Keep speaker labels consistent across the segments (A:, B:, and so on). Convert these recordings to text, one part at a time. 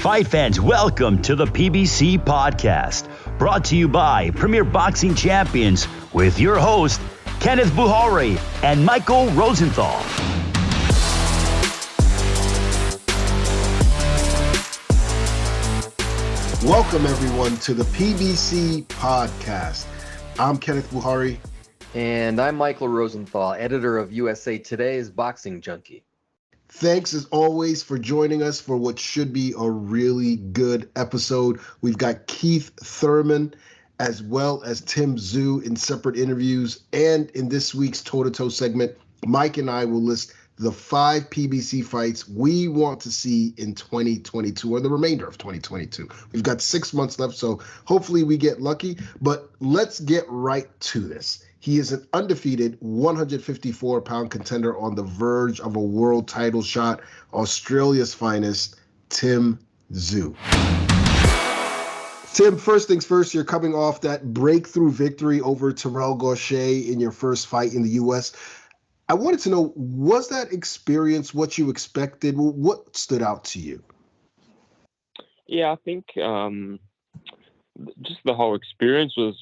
A: Fight fans, welcome to the PBC podcast, brought to you by Premier Boxing Champions with your host, Kenneth Buhari and Michael Rosenthal.
B: Welcome, everyone, to the PBC podcast. I'm Kenneth Buhari.
C: And I'm Michael Rosenthal, editor of USA Today's Boxing Junkie.
B: Thanks, as always, for joining us for what should be a really good episode. We've got Keith Thurman as well as Tszyu in separate interviews. And in this week's toe-to-toe segment, Mike and I will list the 5 PBC fights we want to see in 2022, or the remainder of 2022. We've got 6 months left, so hopefully we get lucky. But let's get right to this. He is an undefeated 154-pound contender on the verge of a world title shot, Australia's finest, Tszyu. Tim, first things first, you're coming off that breakthrough victory over Terrell Gausha in your first fight in the U.S. I wanted to know, was that experience what you expected? What stood out to you?
D: Yeah, I think just the whole experience was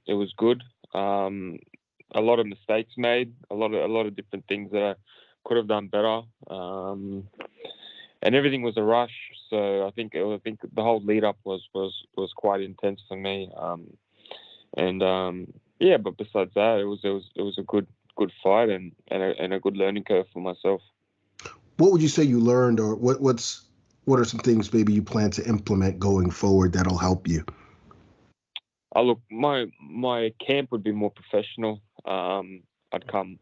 D: it was good. A lot of mistakes made, a lot of different things that I could have done better, and everything was a rush. So I think the whole lead up was quite intense for me. But besides that, it was a good fight and a good learning curve for myself.
B: What would you say you learned, or what are some things maybe you plan to implement going forward that'll help you?
D: Look, my camp would be more professional. I'd come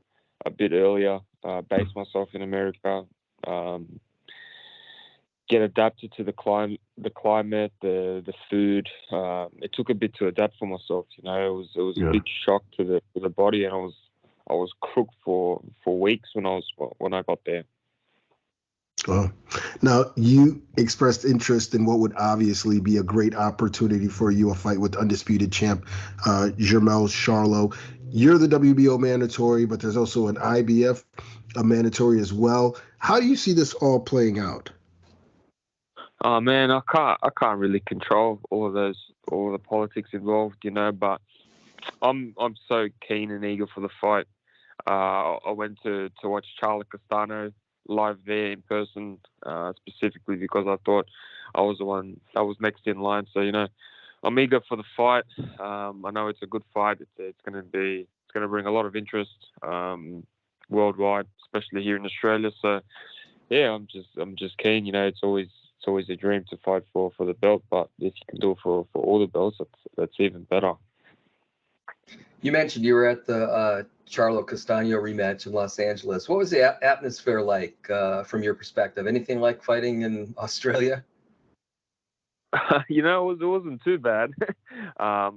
D: a bit earlier, base myself in America, get adapted to the climate, the food. It took a bit to adapt for myself. You know, it was a big shock to the body, and I was crooked for weeks when I got there.
B: Oh. Now, you expressed interest in what would obviously be a great opportunity for you, a fight with undisputed champ Jermell Charlo. You're the WBO mandatory, but there's also an IBF mandatory as well. How do you see this all playing out?
D: Oh man, I can't really control all the politics involved, you know. But I'm so keen and eager for the fight. I went to watch Charlo Castano live there in person, specifically because I thought I was the one that was next in line. So, you know, I'm eager for the fight. I know it's a good fight. It's going to bring a lot of interest worldwide, especially here in Australia. So, yeah, I'm just keen. You know, it's always a dream to fight for the belt, but if you can do it for all the belts, that's even better.
C: You mentioned you were at the Charlo Castano rematch in Los Angeles. What was the atmosphere like from your perspective? Anything like fighting in Australia?
D: You know, it wasn't too bad. I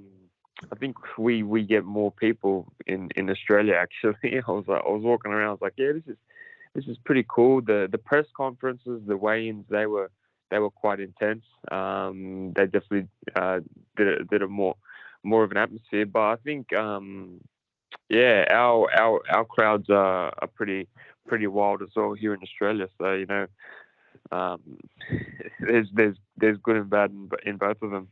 D: think we get more people in Australia. Actually, I was walking around. I was like, yeah, this is pretty cool. The press conferences, the weigh-ins, they were quite intense. They definitely did a more of an atmosphere, but I think our crowds are pretty wild as well here in Australia. So, you know, there's good and bad in both of them.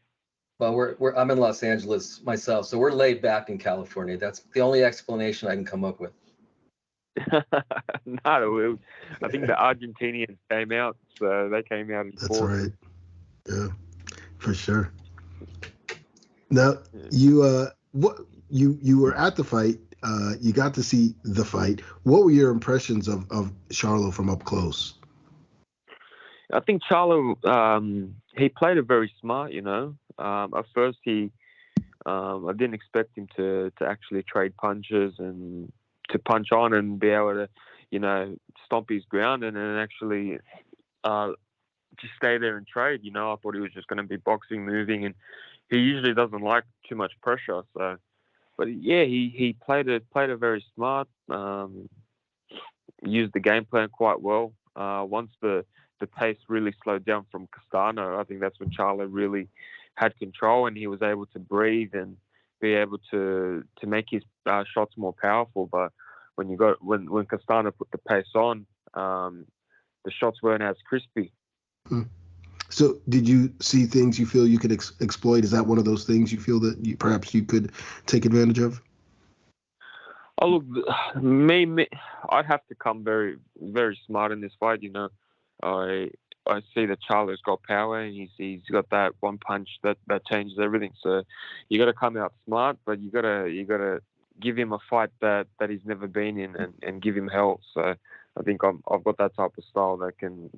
C: Well, I'm in Los Angeles myself, so we're laid back in California. That's the only explanation I can come up with.
D: No, I think the Argentinians came out, so they came out in
B: That's
D: force.
B: Right. Yeah, for sure. Now, you were at the fight. You got to see the fight. What were your impressions of Charlo from up close?
D: I think Charlo, he played it very smart. You know, at first I didn't expect him to actually trade punches and to punch on and be able to, you know, stomp his ground and then actually just stay there and trade. You know, I thought he was just going to be boxing, moving, and he usually doesn't like too much pressure. So, but yeah, he played it very smart. Used the game plan quite well. Once the pace really slowed down from Castano, I think that's when Charlo really had control and he was able to breathe and be able to make his shots more powerful. But when Castano put the pace on, the shots weren't as crispy.
B: So did you see things you feel you could exploit? Is that one of those things you feel that perhaps you could take advantage of?
D: Oh, look, I'd have to come very, very smart in this fight. I see that Charlo's got power, and he's got that one punch that changes everything. So you got to come out smart, but you got to give him a fight that he's never been in, and give him hell. So I think I've got that type of style that can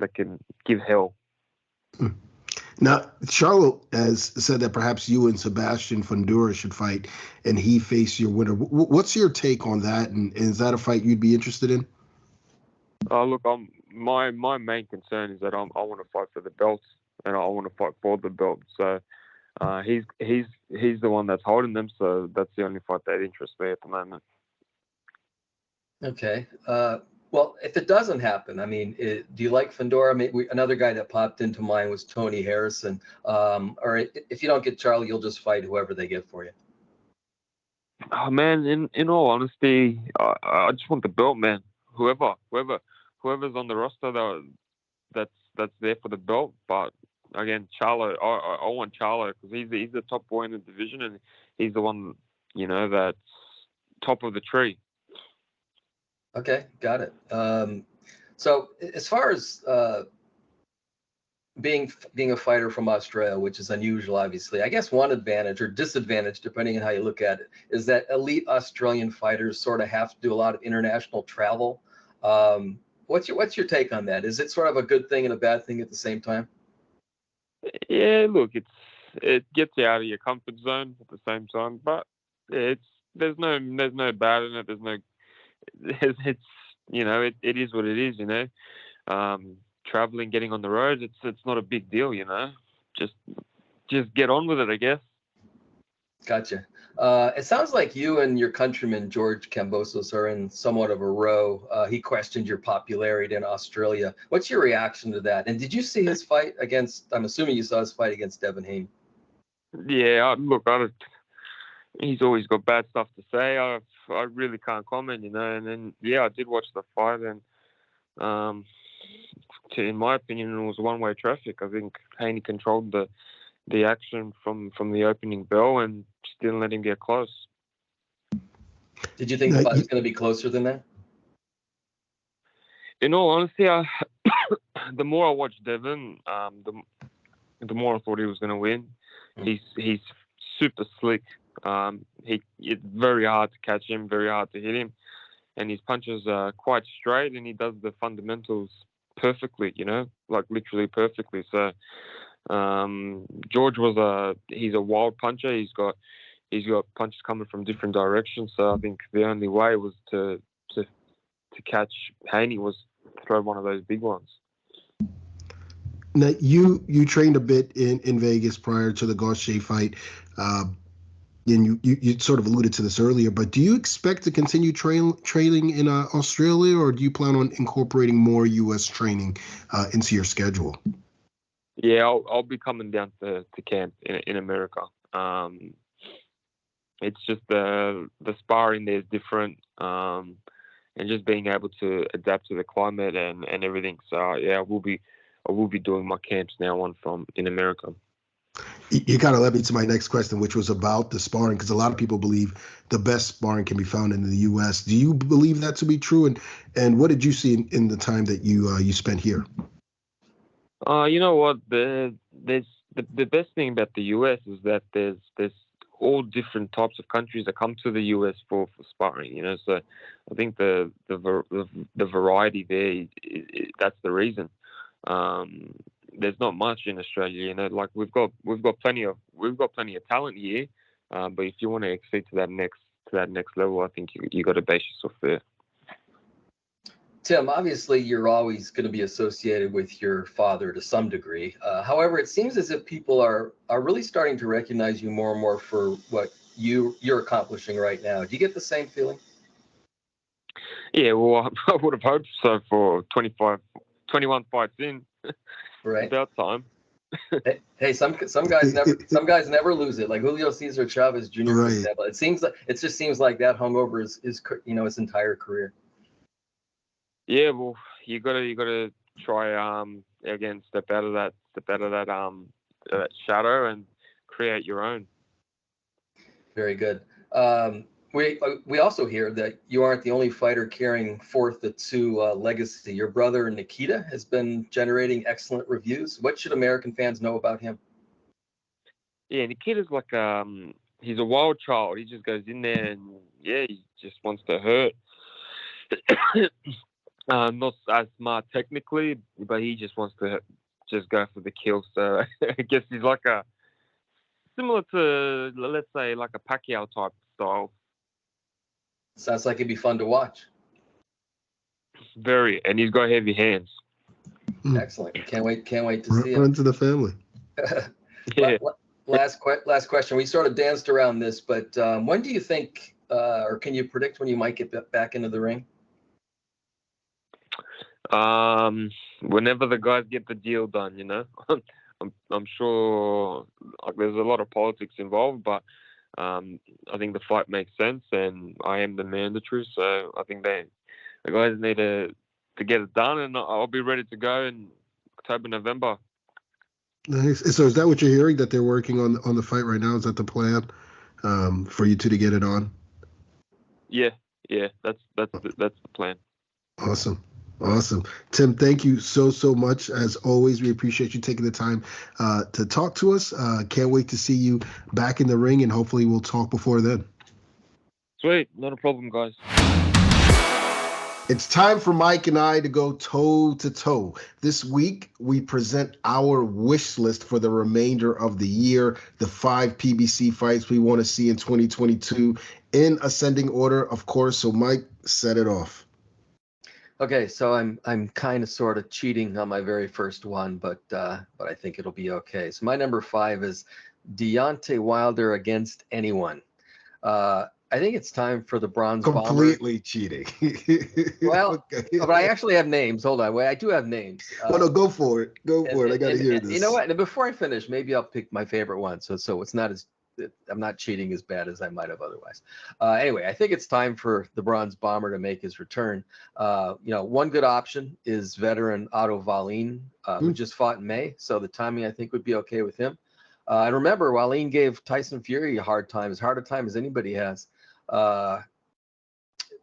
D: give hell.
B: Now, Charlo has said that perhaps you and Sebastian Fundora should fight, and he face your winner. What's your take on that? And is that a fight you'd be interested in?
D: Look, my main concern is that I want to fight for the belts, and I want to fight for the belt. So he's the one that's holding them. So that's the only fight that interests me at the moment.
C: Okay. Well, if it doesn't happen, I mean, do you like Fundora? Maybe another guy that popped into mind was Tony Harrison. Or if you don't get Charlie, you'll just fight whoever they get for you.
D: Oh man, in all honesty, I just want the belt, man. Whoever's on the roster that's there for the belt. But again, Charlo, I want Charlo because he's the top boy in the division, and he's the one that's top of the tree.
C: Okay, got it. So as far as being a fighter from Australia, which is unusual, obviously, I guess one advantage or disadvantage, depending on how you look at it, is that elite Australian fighters sort of have to do a lot of international travel. What's your take on that? Is it sort of a good thing and a bad thing at the same time?
D: Yeah, look, it gets you out of your comfort zone at the same time, but there's no bad in it. It is what it is. Traveling, getting on the road, it's not a big deal. Just get on with it, I guess.
C: Gotcha. It sounds like you and your countryman George Kambosos are in somewhat of a row. He questioned your popularity in Australia. What's your reaction to that? And did you see his fight against? I'm assuming you saw his fight against Devin Haney.
D: Yeah, look, he's always got bad stuff to say. I really can't comment, And then I did watch the fight, and in my opinion, it was one-way traffic. I think Haney controlled the action from the opening bell and just didn't let him get close.
C: Did you think the fight was going to be closer than that?
D: In all honesty, the more I watched Devin, the more I thought he was going to win. He's super slick. It's very hard to catch him, very hard to hit him, and his punches are quite straight, and he does the fundamentals perfectly, like literally perfectly. So George he's a wild puncher. He's got punches coming from different directions. So I think the only way was to catch Haney was to throw one of those big ones.
B: Now you trained a bit in Vegas prior to the Gauthier fight. And you sort of alluded to this earlier, but do you expect to continue training in Australia, or do you plan on incorporating more U.S. training into your schedule?
D: Yeah, I'll be coming down to camp in America. It's just the sparring there is different, and just being able to adapt to the climate and everything. So yeah, I will be doing my camps now in America.
B: You kind of led me to my next question, which was about the sparring, because a lot of people believe the best sparring can be found in the U.S. Do you believe that to be true? And what did you see in the time that you spent here?
D: You know what? The best thing about the U.S. is that there's all different types of countries that come to the U.S. for sparring. So I think the variety there that's the reason. There's not much in Australia, like we've got plenty of talent here, but if you want to exceed to that next level, I think you got to base yourself there.
C: Tim, obviously you're always going to be associated with your father to some degree. However, it seems as if people are really starting to recognize you more and more for what you're accomplishing right now. Do you get the same feeling?
D: Yeah, well, I would have hoped so for 21 fights in.
C: Right.
D: About time.
C: Hey, some guys never lose it. Like Julio Cesar Chavez Jr. For example. It just seems like that hung over his entire career.
D: Yeah, well, you gotta try again step out of that shadow and create your own.
C: Very good. We also hear that you aren't the only fighter carrying forth the Tszyu legacy. Your brother Nikita has been generating excellent reviews. What should American fans know about him?
D: Yeah, Nikita's like he's a wild child. He just goes in there and he just wants to hurt. Not as smart technically, but he just wants to just go for the kill. So I guess he's like similar to, let's say, like a Pacquiao type style.
C: Sounds like it'd be fun to watch.
D: Very, and he's got heavy hands.
C: Excellent. Can't wait to see him.
B: Run to the family.
D: Yeah.
C: Last question. We sort of danced around this, but when do you think, or can you predict when you might get back into the ring?
D: Whenever the guys get the deal done, you know. I'm sure there's a lot of politics involved, but I think the fight makes sense, and I am the mandatory, so I think the guys need to get it done, and I'll be ready to go in October, November.
B: Nice. So is that what you're hearing, that they're working on the fight right now? Is that the plan for you two to get it on?
D: Yeah, that's the plan.
B: Awesome. Tim, thank you so much. As always, we appreciate you taking the time to talk to us. Can't wait to see you back in the ring, and hopefully we'll talk before then.
D: Sweet. Not a problem, guys.
B: It's time for Mike and I to go toe-to-toe. This week, we present our wish list for the remainder of the year, the 5 PBC fights we want to see in 2022 in ascending order, of course. So, Mike, set it off.
C: Okay, so I'm kind of sort of cheating on my very first one, but I think it'll be okay. So my number 5 is Deontay Wilder against anyone. I think it's time for the Bronze Bomber.
B: Completely cheating.
C: Well,
B: okay.
C: But I actually have names. Hold on, wait, I do have names.
B: No, go for it. I got to hear this.
C: You know what? And before I finish, maybe I'll pick my favorite one. So it's not as, I'm not cheating as bad as I might have otherwise. Anyway, I think it's time for the Bronze Bomber to make his return. One good option is veteran Otto Wallin, who just fought in May. So the timing, I think, would be okay with him. And remember, Wallin gave Tyson Fury a hard time, as hard a time as anybody has.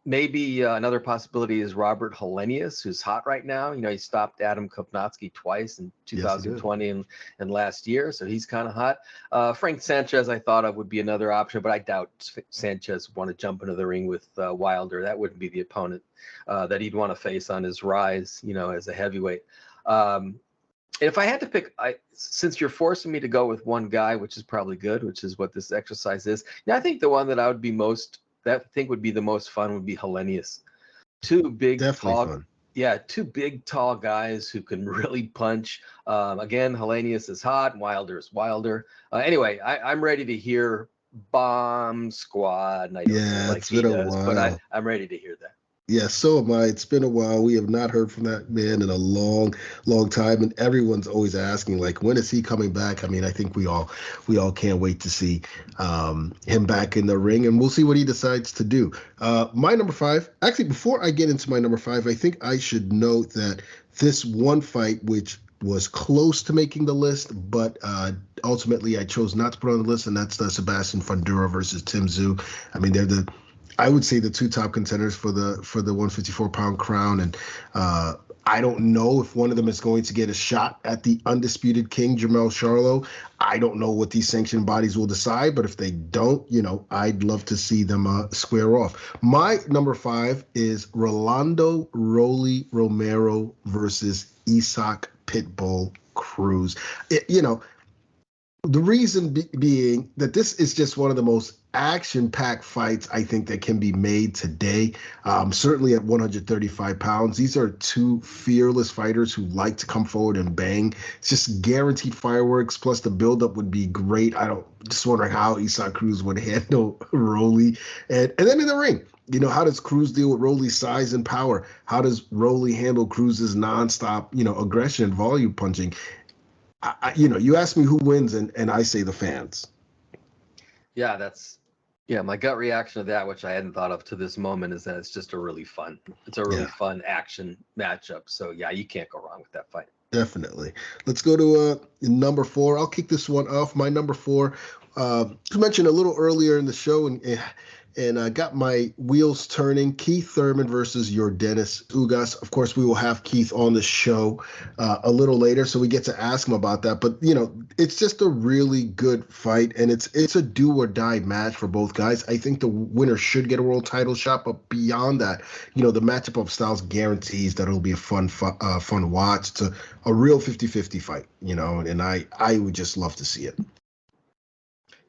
C: Maybe another possibility is Robert Helenius, who's hot right now. You know, he stopped Adam Kopnowski twice in 2020 and last year, so he's kind of hot. Frank Sanchez, I thought of, would be another option, but I doubt Sanchez would want to jump into the ring with Wilder. That wouldn't be the opponent that he'd want to face on his rise, as a heavyweight. If I had to pick, since you're forcing me to go with one guy, which is probably good, which is what this exercise is, I think the one that I would be would be the most fun would be Helenius. Two big, tall guys who can really punch. Again, Helenius is hot, Wilder is Wilder. Anyway, I'm ready to hear Bomb Squad. And I don't like he does, but I'm ready to hear that.
B: Yeah, so am I. It's been a while. We have not heard from that man in a long time, and everyone's always asking, like, when is he coming back? I mean, I think we all can't wait to see him back in the ring, and we'll see what he decides to do. My number 5, actually, before I get into my number 5, I think I should note that this one fight, which was close to making the list, but ultimately I chose not to put on the list, and that's Sebastian Fundora versus Tim Tszyu. I mean, I would say the 2 top contenders for the 154-pound crown, and I don't know if one of them is going to get a shot at the undisputed king, Jermell Charlo. I don't know what these sanctioned bodies will decide, but if they don't, I'd love to see them square off. My number 5 is Rolando Rolly Romero versus Isaac Pitbull Cruz. The reason being that this is just one of the most action-packed fights I think that can be made today. Certainly at 135 pounds. These are 2 fearless fighters who like to come forward and bang. It's just guaranteed fireworks, plus the buildup would be great. Just wondering how Isaac Cruz would handle Rolly. And then in the ring, how does Cruz deal with Rolly's size and power? How does Rolly handle Cruz's nonstop, aggression and volume punching? You ask me who wins, and I say the fans.
C: Yeah, that's Yeah, my gut reaction to that, which I hadn't thought of to this moment, is that it's just a really fun. It's a really fun action matchup. So yeah, you can't go wrong with that fight.
B: Definitely. Let's go to number 4. I'll kick this one off. My number 4, you mentioned a little earlier in the show, and I got my wheels turning. Keith Thurman versus Yordenis Ugas. Of course, we will have Keith on the show a little later, so we get to ask him about that. But it's just a really good fight, and it's a do or die match for both guys. I think the winner should get a world title shot, but beyond that, the matchup of styles guarantees that it'll be a fun watch. It's a real 50-50 fight, and I would just love to see it.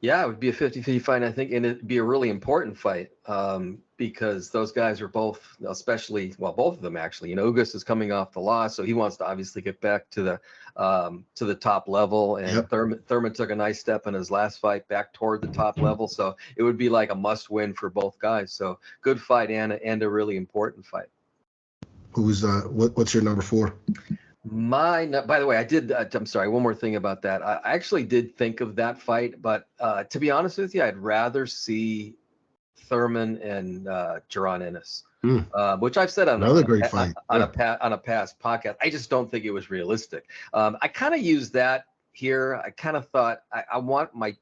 C: Yeah, it would be a 50-50 fight, I think, and it'd be a really important fight because those guys are both, especially, well, both of them actually. Ugas is coming off the loss, so he wants to obviously get back to the top level. And Thurman took a nice step in his last fight back toward the top level, so it would be like a must-win for both guys. So good fight and a really important fight.
B: Who's what's your number 4?
C: By the way, I did. I'm sorry. One more thing about that. I actually did think of that fight, but to be honest with you, I'd rather see Thurman and Jaron Ennis, which I've said on
B: another great fight
C: on a past podcast. I just don't think it was realistic. I kind of used that here. I kind of thought I want my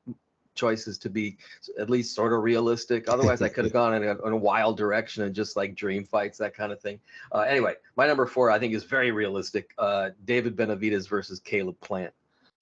C: choices to be at least sort of realistic. Otherwise, I could have gone in a wild direction and just like dream fights, that kind of thing. Anyway, my number 4, I think, is very realistic. David Benavidez versus Caleb Plant.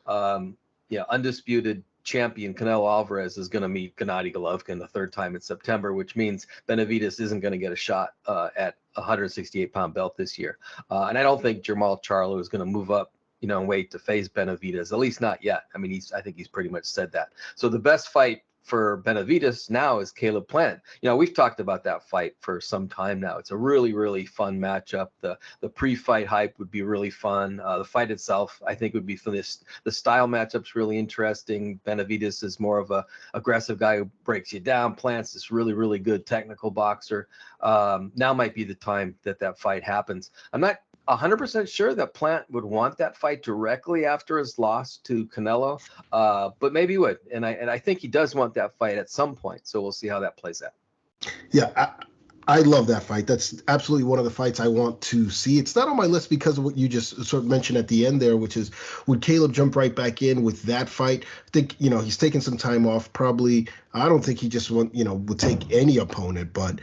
C: Undisputed champion Canelo Alvarez is going to meet Gennady Golovkin the 3rd time in September, which means Benavidez isn't going to get a shot at 168-pound belt this year. And I don't think Jermall Charlo is going to move up and wait to face Benavidez, at least not yet. I mean, I think he's pretty much said that. So the best fight for Benavidez now is Caleb Plant. We've talked about that fight for some time now. It's a really, really fun matchup. The pre-fight hype would be really fun. The fight itself, I think, would be fun. The style matchup's really interesting. Benavidez is more of a aggressive guy who breaks you down. Plant's this really, really good technical boxer. Now might be the time that fight happens. I'm not 100% sure that Plant would want that fight directly after his loss to Canelo, but maybe he would. And I think he does want that fight at some point. So we'll see how that plays out.
B: Yeah, I love that fight. That's absolutely one of the fights I want to see. It's not on my list because of what you just sort of mentioned at the end there, which is, would Caleb jump right back in with that fight? I think, he's taking some time off. Probably, I don't think he just would take any opponent, but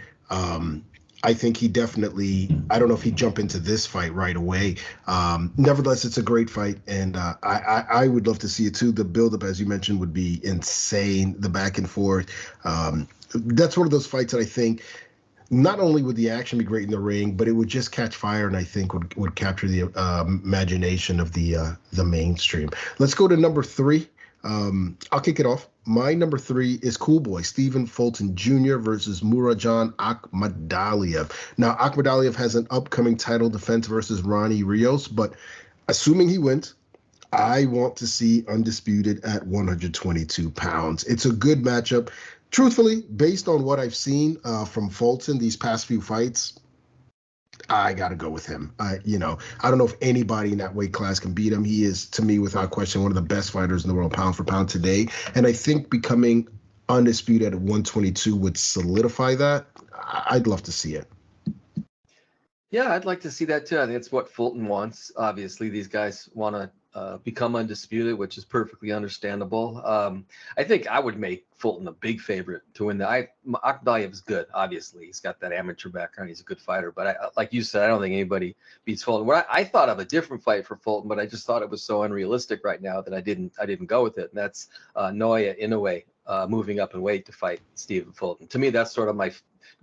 B: I think he definitely, I don't know if he'd jump into this fight right away. Nevertheless, it's a great fight, and I would love to see it too. The buildup, as you mentioned, would be insane, the back and forth. That's one of those fights that I think not only would the action be great in the ring, but it would just catch fire, and I think would capture the imagination of the mainstream. Let's go to number 3. I'll kick it off. My number 3 is Cool Boy, Stephen Fulton Jr. versus Murajan Akhmadaliev. Now, Akhmadaliev has an upcoming title defense versus Ronnie Rios, but assuming he wins, I want to see undisputed at 122 pounds. It's a good matchup. Truthfully, based on what I've seen from Fulton these past few fights, I got to go with him. I don't know if anybody in that weight class can beat him. He is, to me, without question, one of the best fighters in the world, pound for pound today. And I think becoming undisputed at 122 would solidify that. I'd love to see it.
C: Yeah, I'd like to see that too. I think it's what Fulton wants. Obviously, these guys want to become undisputed, which is perfectly understandable. I think I would make Fulton a big favorite to win that. Akhmadaliev is good, obviously. He's got that amateur background. He's a good fighter. But like you said, I don't think anybody beats Fulton. I thought of a different fight for Fulton, but I just thought it was so unrealistic right now that I didn't go with it. And that's Naoya Inoue moving up in weight to fight Stephen Fulton. To me, that's sort of my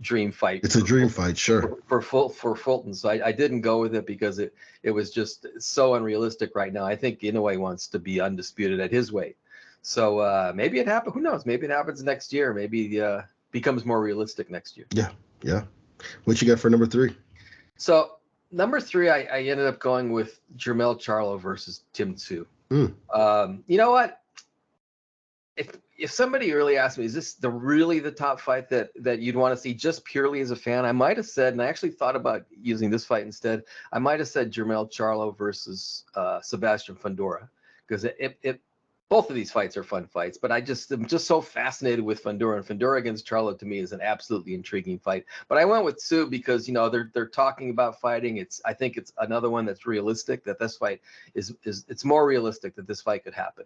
C: dream fight.
B: It's a dream fight, sure.
C: For Fulton. So I didn't go with it because it was just so unrealistic right now. I think Inoue wants to be undisputed at his weight. So maybe it happens. Who knows? Maybe it happens next year. Maybe becomes more realistic next year.
B: Yeah. What you got for number 3?
C: So number 3, I ended up going with Jermell Charlo versus Tim Tszyu. You know what? If somebody really asked me, is this really the top fight that you'd want to see just purely as a fan, I might have said, and I actually thought about using this fight instead, I might have said Jermell Charlo versus Sebastian Fundora, because both of these fights are fun fights, but I'm just so fascinated with Fundora, and Fundora against Charlo to me is an absolutely intriguing fight. But I went with Tszyu because they're talking about fighting. I think it's another one that's realistic. That this fight it's more realistic that this fight could happen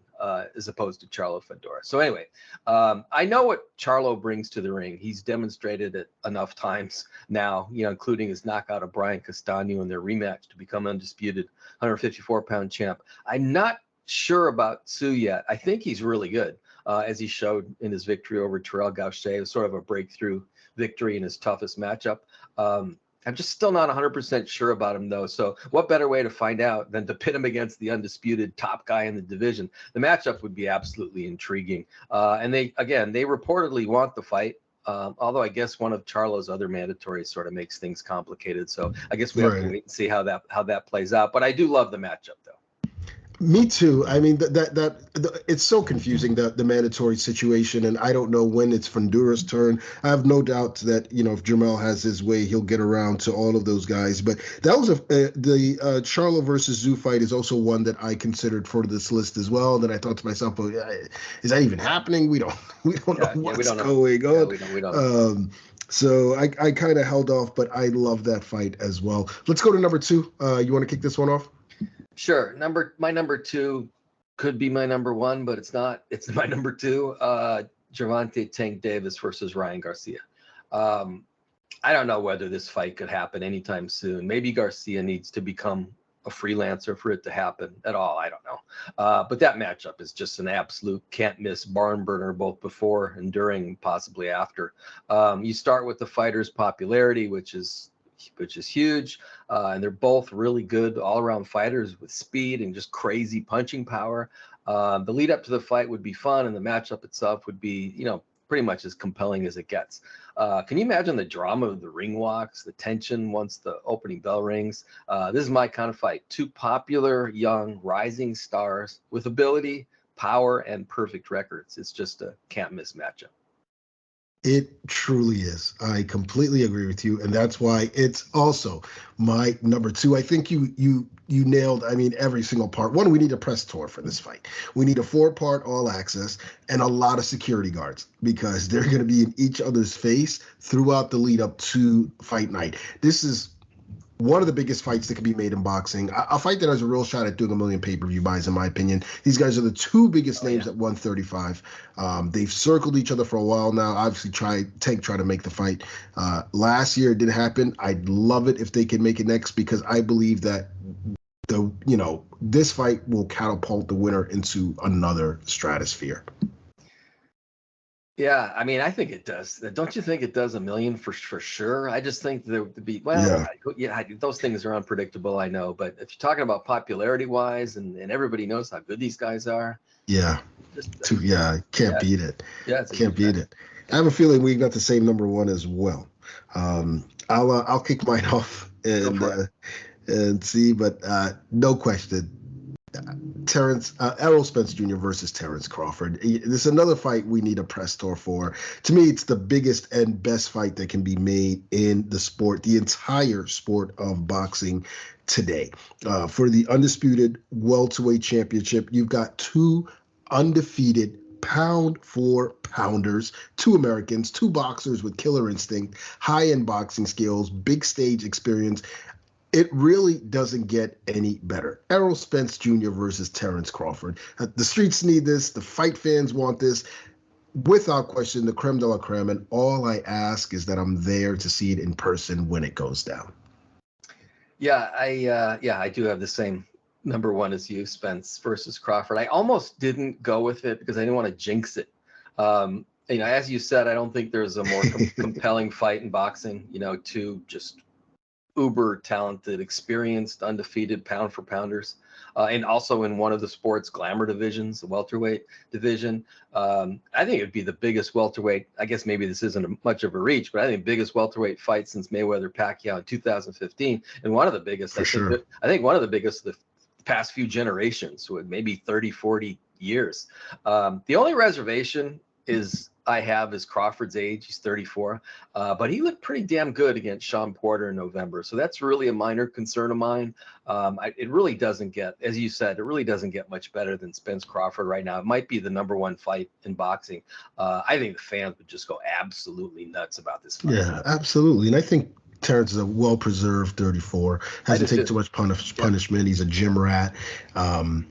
C: as opposed to Charlo Fundora. So anyway, I know what Charlo brings to the ring. He's demonstrated it enough times now, including his knockout of Brian Castaño in their rematch to become undisputed 154-pound champ. I'm not sure about Tszyu yet. I think he's really good, as he showed in his victory over Terrell Gaucher. It was sort of a breakthrough victory in his toughest matchup. I'm just still not 100% sure about him, though. So what better way to find out than to pit him against the undisputed top guy in the division? The matchup would be absolutely intriguing. And they reportedly want the fight. Although I guess one of Charlo's other mandatories sort of makes things complicated. So I guess we have to wait and see how that plays out. But I do love the matchup, though.
B: Me too. I mean, it's so confusing, the mandatory situation, and I don't know when it's Fundura's turn. I have no doubt that, if Jermell has his way, he'll get around to all of those guys. But that was the Charlo versus Tszyu fight is also one that I considered for this list as well. Then I thought to myself, is that even happening? We don't know what's going on.
C: We don't.
B: So I kind of held off, but I love that fight as well. Let's go to number 2. You want to kick this one off?
C: Sure. My number 2 could be my number 1, but it's not. It's my number 2. Gervonta Tank Davis versus Ryan Garcia. I don't know whether this fight could happen anytime soon. Maybe Garcia needs to become a freelancer for it to happen at all. I don't know. But that matchup is just an absolute can't miss barn burner, both before and during, and possibly after. You start with the fighter's popularity, which is huge, and they're both really good all-around fighters with speed and just crazy punching power. The lead up to the fight would be fun, and the matchup itself would be, pretty much as compelling as it gets. Can you imagine the drama of the ring walks, the tension once the opening bell rings? This is my kind of fight. 2 popular, young, rising stars with ability, power, and perfect records. It's just a can't-miss matchup.
B: It truly is. I completely agree with you, and that's why it's also my number 2. I think you nailed, every single part. One, we need a press tour for this fight. We need a 4-part all access and a lot of security guards, because they're going to be in each other's face throughout the lead up to fight night. This is one of the biggest fights that can be made in boxing. A fight that has a real shot at doing 1 million pay-per-view buys, in my opinion. These guys are the 2 biggest names at 135. They've circled each other for a while now. Obviously, Tank tried to make the fight last year. It didn't happen. I'd love it if they can make it next, because I believe that this fight will catapult the winner into another stratosphere.
C: Yeah, I think it does. Don't you think it does 1 million for sure? I just think there would be, those things are unpredictable, I know. But if you're talking about popularity-wise, and everybody knows how good these guys are.
B: Yeah, can't beat it.
C: Yeah,
B: can't beat it. I have a feeling we got the same number 1 as well. I'll kick mine off and see, but no question. Errol Spence Jr. versus Terrence Crawford. This is another fight we need a press tour for. To me, it's the biggest and best fight that can be made in the sport, the entire sport of boxing today. For the undisputed welterweight championship, you've got 2 undefeated pound-for-pounders, 2 Americans, 2 boxers with killer instinct, high-end boxing skills, big stage experience. It really doesn't get any better. Errol Spence Jr. versus Terrence Crawford. The streets need this. The fight fans want this. Without question, the creme de la creme. And all I ask is that I'm there to see it in person when it goes down.
C: Yeah, I do have the same number 1 as you, Spence versus Crawford. I almost didn't go with it because I didn't want to jinx it. As you said, I don't think there's a more compelling fight in boxing. 2 just uber talented, experienced, undefeated pound for pounders, and also in one of the sport's glamour divisions, the welterweight division. I think it would be the biggest welterweight. I guess maybe this isn't much of a reach, but I think biggest welterweight fight since Mayweather-Pacquiao in 2015, and one of the biggest. I think one of the biggest of the past few generations, with maybe 30, 40 years. The only reservation is I have is Crawford's age. He's 34, but he looked pretty damn good against Sean Porter in November. So that's really a minor concern of mine. It really doesn't get, as you said, it really doesn't get much better than Spence Crawford right now. It might be the number one fight in boxing. I think the fans would just go absolutely nuts about this fight.
B: Yeah, absolutely. And I think Terrence is a well-preserved 34. Hasn't taken too much punishment. He's a gym rat. And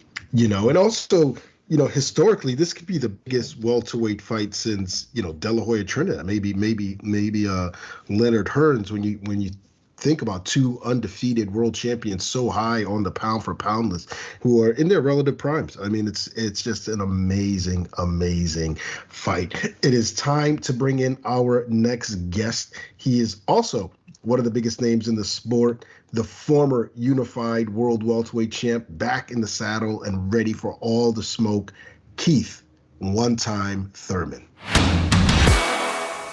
B: also, historically, this could be the biggest welterweight fight since, De La Hoya Trinidad, maybe Leonard Hearns, when you think about two undefeated world champions so high on the pound for pound list who are in their relative primes. I mean, it's just an amazing, amazing fight. It is time to bring in our next guest. He is also one of the biggest names in the sport, the former unified world welterweight champ, back in the saddle and ready for all the smoke, Keith, one-time Thurman.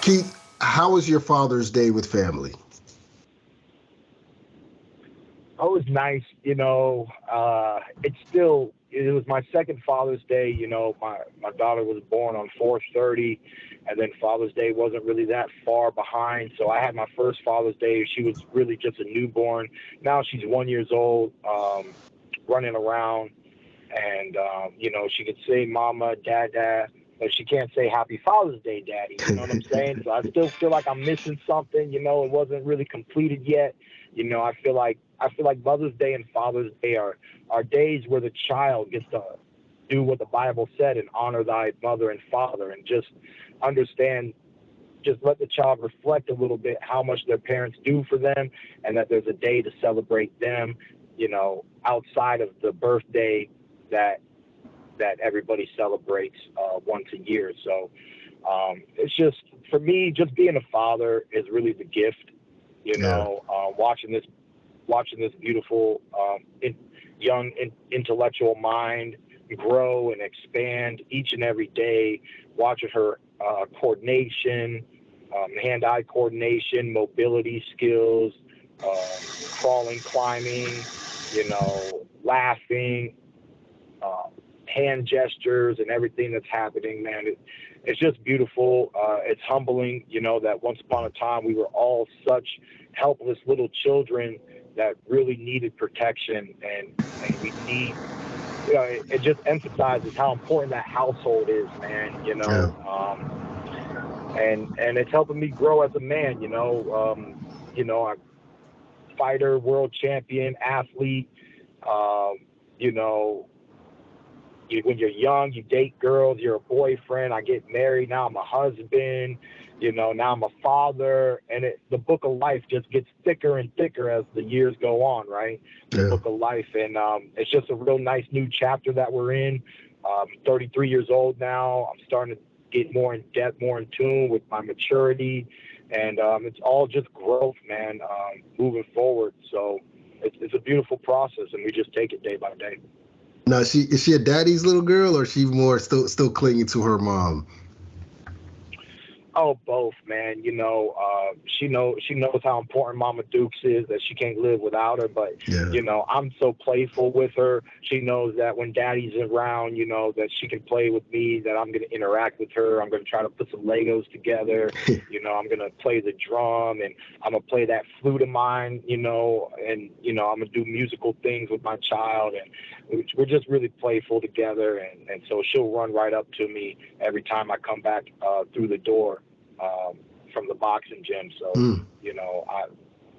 B: Keith, how was your Father's Day with family?
E: Oh, it was nice. It was my second Father's Day. My daughter was born on 4/30, and then Father's Day wasn't really that far behind. So I had my first Father's Day. She was really just a newborn. Now she's 1 year old, running around, and, she could say mama, dada, but she can't say Happy Father's Day, Daddy. You know what I'm saying? So I still feel like I'm missing something. It wasn't really completed yet. I feel like Mother's Day and Father's Day are days where the child gets to do what the Bible said and honor thy mother and father, and just understand, just let the child reflect a little bit how much their parents do for them, and that there's a day to celebrate them, outside of the birthday that everybody celebrates once a year. So it's just, for me, just being a father is really the gift. Watching this beautiful young intellectual mind grow and expand each and every day, watching her coordination, hand-eye coordination, mobility skills, crawling, climbing, laughing, hand gestures, and everything that's happening, man. It's just beautiful. It's humbling, that once upon a time we were all such helpless little children that really needed protection, and we need, it just emphasizes how important that household is, man, and it's helping me grow as a man, a fighter, world champion, athlete, when you're young, you date girls, you're a boyfriend, I get married, now I'm a husband, now I'm a father, and the book of life just gets thicker and thicker as the years go on, right? Yeah. The book of life, and it's just a real nice new chapter that we're in. I'm 33 years old now. I'm starting to get more in depth, more in tune with my maturity, and it's all just growth, man, moving forward. So it's a beautiful process, and we just take it day by day.
B: Now, is she a daddy's little girl, or is she more still clinging to her mom?
E: Oh, both, man. She knows how important Mama Dukes is, that she can't live without her. But, I'm so playful with her. She knows that when Daddy's around, that she can play with me, that I'm going to interact with her. I'm going to try to put some Legos together. I'm going to play the drum, and I'm going to play that flute of mine, and, I'm going to do musical things with my child. And we're just really playful together. And so she'll run right up to me every time I come back through the door. From the boxing gym. So,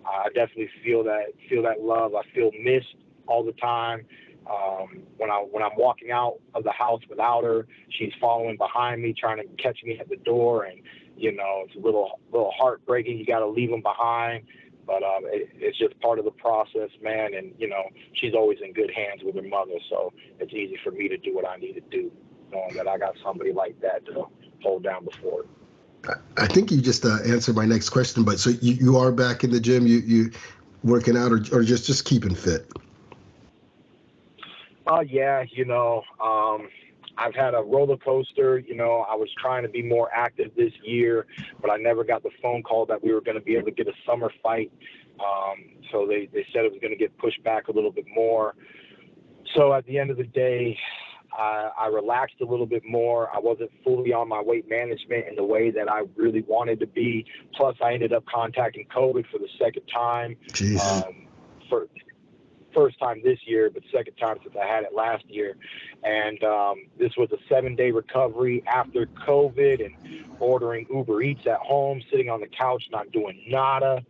E: I definitely feel that love. I feel missed all the time. When I'm walking out of the house without her, she's following behind me, trying to catch me at the door. And, it's a little heartbreaking. You got to leave them behind, but it's just part of the process, man. And, she's always in good hands with her mother. So it's easy for me to do what I need to do, knowing that I got somebody like that to hold down before.
B: I think you just answered my next question, but so you are back in the gym, you working out, or just keeping fit?
E: Yeah, I've had a roller coaster. I was trying to be more active this year, but I never got the phone call that we were going to be able to get a summer fight. So they said it was going to get pushed back a little bit more. So at the end of the day, I relaxed a little bit more. I wasn't fully on my weight management in the way that I really wanted to be. Plus, I ended up contacting COVID for the second time. For first time this year, but second time since I had it last year. And this was a 7-day recovery after COVID and ordering Uber Eats at home, sitting on the couch, not doing nada.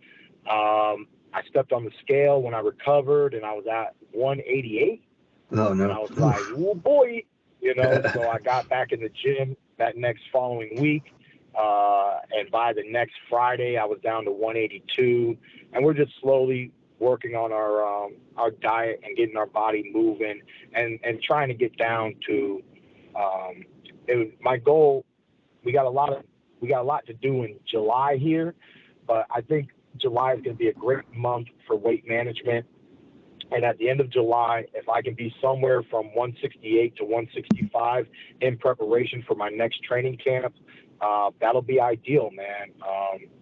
E: I stepped on the scale when I recovered, and I was at 188.
C: Oh, no.
E: And I was like, oh, boy, so I got back in the gym that next following week. And by the next Friday, I was down to 182. And we're just slowly working on our diet and getting our body moving and trying to get down to my goal. We got a lot to do in July here, but I think July is going to be a great month for weight management. And at the end of July, if I can be somewhere from 168 to 165 in preparation for my next training camp, that'll be ideal, man.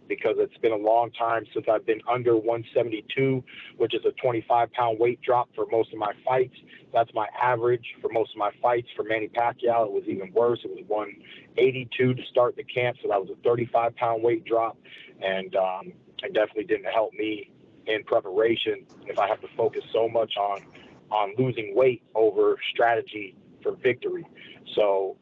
E: Because it's been a long time since I've been under 172, which is a 25-pound weight drop for most of my fights. That's my average for most of my fights. For Manny Pacquiao, it was even worse. It was 182 to start the camp, so that was a 35-pound weight drop. And it definitely didn't help me in preparation if I have to focus so much on losing weight over strategy for victory. So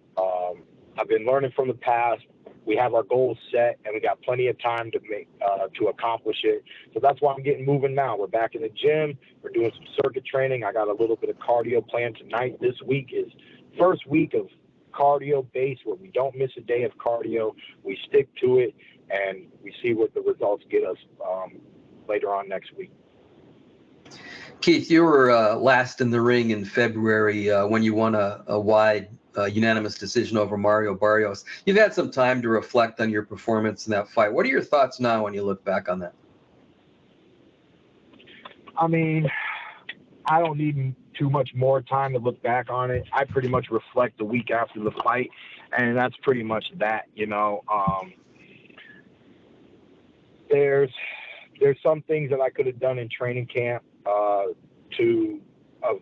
E: I've been learning from the past. We have our goals set, and we got plenty of time to accomplish it. So that's why I'm getting moving now. We're back in the gym. We're doing some circuit training. I got a little bit of cardio planned tonight. This week is first week of cardio base where we don't miss a day of cardio. We stick to it, and we see what the results get us later on next week.
C: Keith, you were last in the ring in February when you won a wide unanimous decision over Mario Barrios. You've had some time to reflect on your performance in that fight. What are your thoughts now when you look back on that?
E: I mean, I don't need too much more time to look back on it. I pretty much reflect the week after the fight, and that's pretty much that, There's some things that I could have done in training camp to have,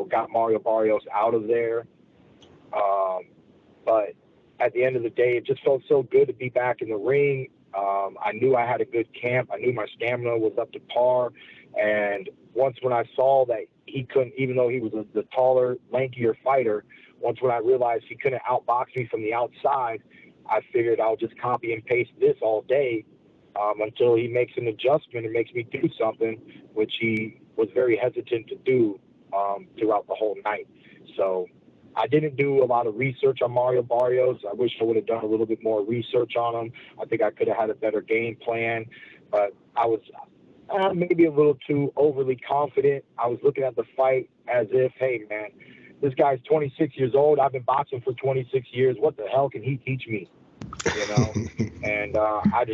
E: got Mario Barrios out of there. But at the end of the day, it just felt so good to be back in the ring. I knew I had a good camp. I knew my stamina was up to par. And once when I saw that he couldn't, even though he was the taller, lankier fighter, once when I realized he couldn't outbox me from the outside, I figured I'll just copy and paste this all day until he makes an adjustment and makes me do something, which he was very hesitant to do throughout the whole night. So I didn't do a lot of research on Mario Barrios. I wish I would have done a little bit more research on him. I think I could have had a better game plan, but I was maybe a little too overly confident. I was looking at the fight as if, hey, man, this guy's 26 years old. I've been boxing for 26 years. What the hell can he teach me? And I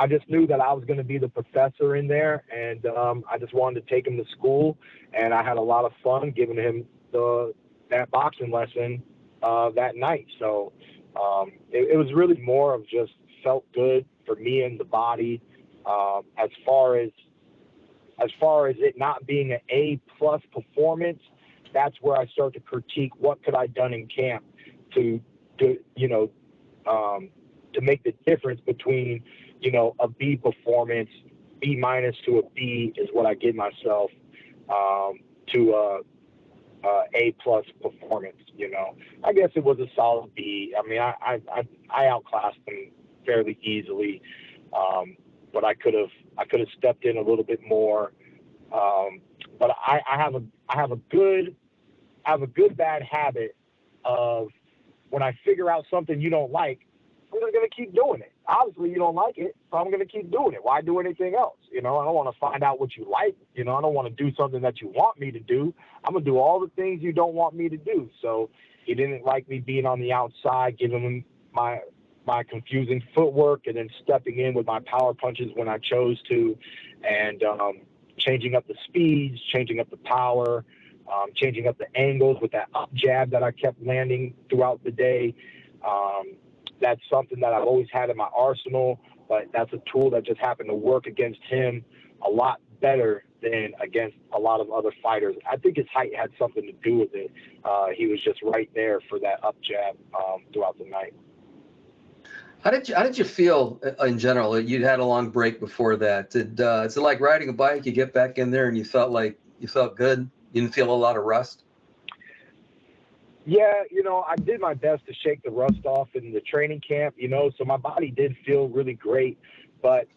E: just knew that I was going to be the professor in there, and I just wanted to take him to school, and I had a lot of fun giving him that boxing lesson that night. So it was really more of just felt good for me and the body. As far as it not being an A+ performance, that's where I start to critique what could I done in camp to make the difference between, a B performance, B- to a B is what I give myself, to A+ performance. I guess it was a solid B. I mean, I outclassed them fairly easily, but I could have stepped in a little bit more. But I have a good bad habit of, when I figure out something you don't like, I'm just going to keep doing it. Obviously, you don't like it, so I'm going to keep doing it. Why do anything else? I don't want to find out what you like. I don't want to do something that you want me to do. I'm going to do all the things you don't want me to do. So he didn't like me being on the outside, giving him my confusing footwork, and then stepping in with my power punches when I chose to, and changing up the speeds, changing up the power, changing up the angles with that up jab that I kept landing throughout the day. That's something that I've always had in my arsenal, but that's a tool that just happened to work against him a lot better than against a lot of other fighters. I think his height had something to do with it. He was just right there for that up jab throughout the night.
C: How did you feel in general? You'd had a long break before that. Is it like riding a bike? You get back in there and you felt good. You didn't feel a lot of rust.
E: Yeah, I did my best to shake the rust off in the training camp. So my body did feel really great. But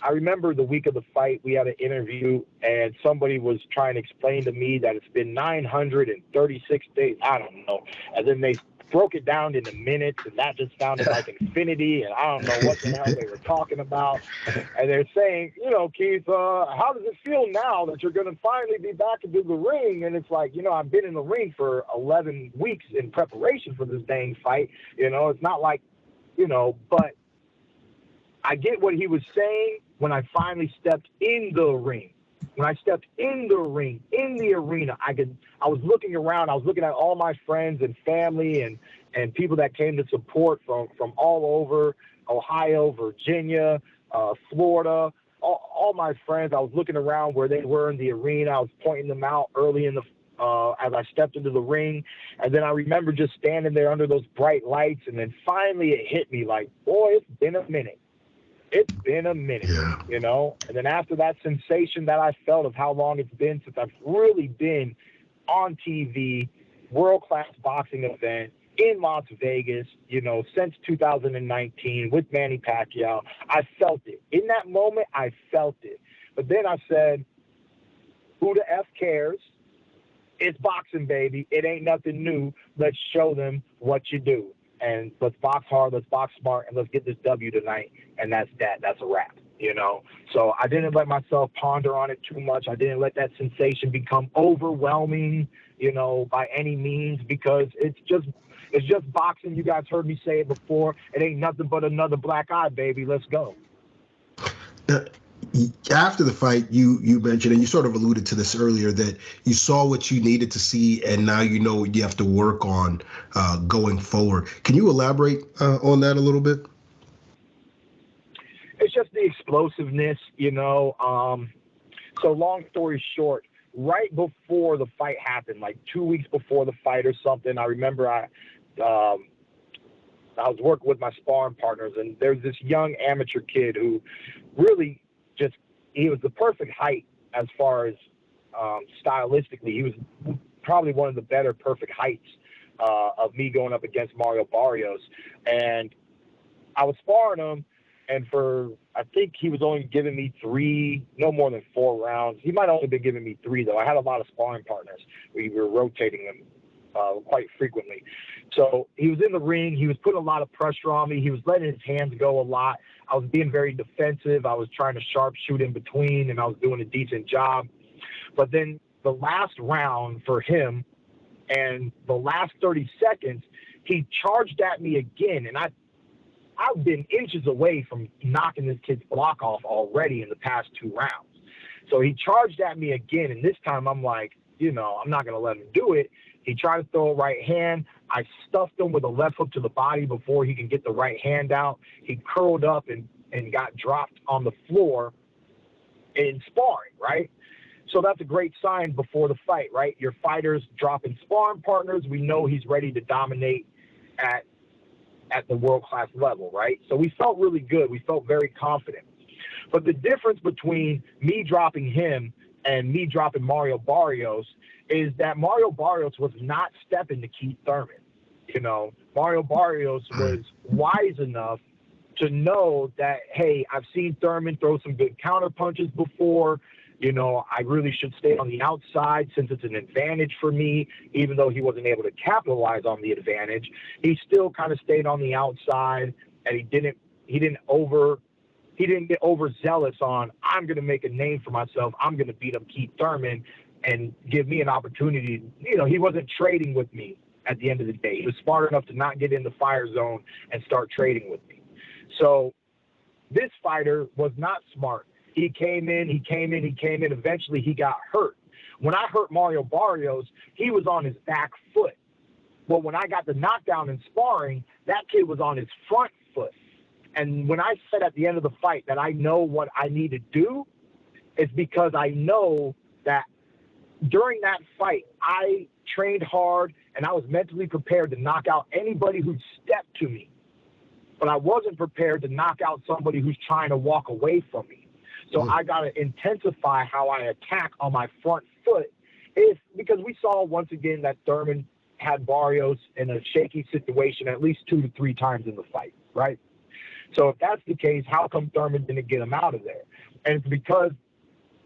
E: I remember the week of the fight, we had an interview, and somebody was trying to explain to me that it's been 936 days. I don't know. And then they broke it down into minutes, and that just sounded like infinity, and I don't know what the hell they were talking about. And they're saying, Keith, how does it feel now that you're going to finally be back into the ring? And it's like, I've been in the ring for 11 weeks in preparation for this dang fight. It's not like, but I get what he was saying when I finally stepped in the ring. When I stepped in the ring, in the arena, I was looking around. I was looking at all my friends and family and people that came to support from all over Ohio, Virginia, Florida, all my friends. I was looking around where they were in the arena. I was pointing them out early in the as I stepped into the ring. And then I remember just standing there under those bright lights. And then finally it hit me like, boy, it's been a minute. It's been a minute, And then after that sensation that I felt of how long it's been since I've really been on TV, world-class boxing event in Las Vegas, since 2019 with Manny Pacquiao, I felt it. In that moment, I felt it. But then I said, who the F cares? It's boxing, baby. It ain't nothing new. Let's show them what you do. And let's box hard, let's box smart, and let's get this W tonight. And that's that. That's a wrap, So I didn't let myself ponder on it too much. I didn't let that sensation become overwhelming, by any means, because it's just boxing. You guys heard me say it before. It ain't nothing but another black eye, baby. Let's go.
B: After the fight, you mentioned, and you sort of alluded to this earlier, that you saw what you needed to see, and now you know what you have to work on going forward. Can you elaborate on that a little bit?
E: It's just the explosiveness, So long story short, right before the fight happened, like 2 weeks before the fight or something, I remember I was working with my sparring partners, and there's this young amateur kid who really he was the perfect height as far as stylistically. He was probably one of the better perfect heights of me going up against Mario Barrios. And I was sparring him, and I think he was only giving me no more than 4 rounds. He might have only been giving me 3, though. I had a lot of sparring partners. We were rotating them quite frequently. So he was in the ring. He was putting a lot of pressure on me. He was letting his hands go a lot. I was being very defensive. I was trying to sharpshoot in between, and I was doing a decent job. But then the last round for him and the last 30 seconds, he charged at me again. And I've been inches away from knocking this kid's block off already in the past 2 rounds. So he charged at me again, and this time I'm like, I'm not going to let him do it. He tried to throw a right hand. I stuffed him with a left hook to the body before he can get the right hand out. He curled up and got dropped on the floor in sparring, right? So that's a great sign before the fight, right? Your fighter's dropping sparring partners. We know he's ready to dominate at the world-class level, right? So we felt really good. We felt very confident. But the difference between me dropping him and me dropping Mario Barrios is that Mario Barrios was not stepping to Keith Thurman. Mario Barrios was wise enough to know that, hey, I've seen Thurman throw some good counter punches before. I really should stay on the outside since it's an advantage for me, even though he wasn't able to capitalize on the advantage. He still kind of stayed on the outside, and he didn't get overzealous on, I'm going to make a name for myself. I'm going to beat up Keith Thurman and give me an opportunity. He wasn't trading with me at the end of the day. He was smart enough to not get in the fire zone and start trading with me. So this fighter was not smart. He came in. Eventually he got hurt. When I hurt Mario Barrios, he was on his back foot. But when I got the knockdown in sparring, that kid was on his front foot. And when I said at the end of the fight that I know what I need to do, it's because I know that during that fight, I trained hard and I was mentally prepared to knock out anybody who stepped to me. But I wasn't prepared to knock out somebody who's trying to walk away from me. So I got to intensify how I attack on my front foot, because we saw once again that Thurman had Barrios in a shaky situation at least 2 to 3 times in the fight, right? So if that's the case, how come Thurman didn't get him out of there? And it's because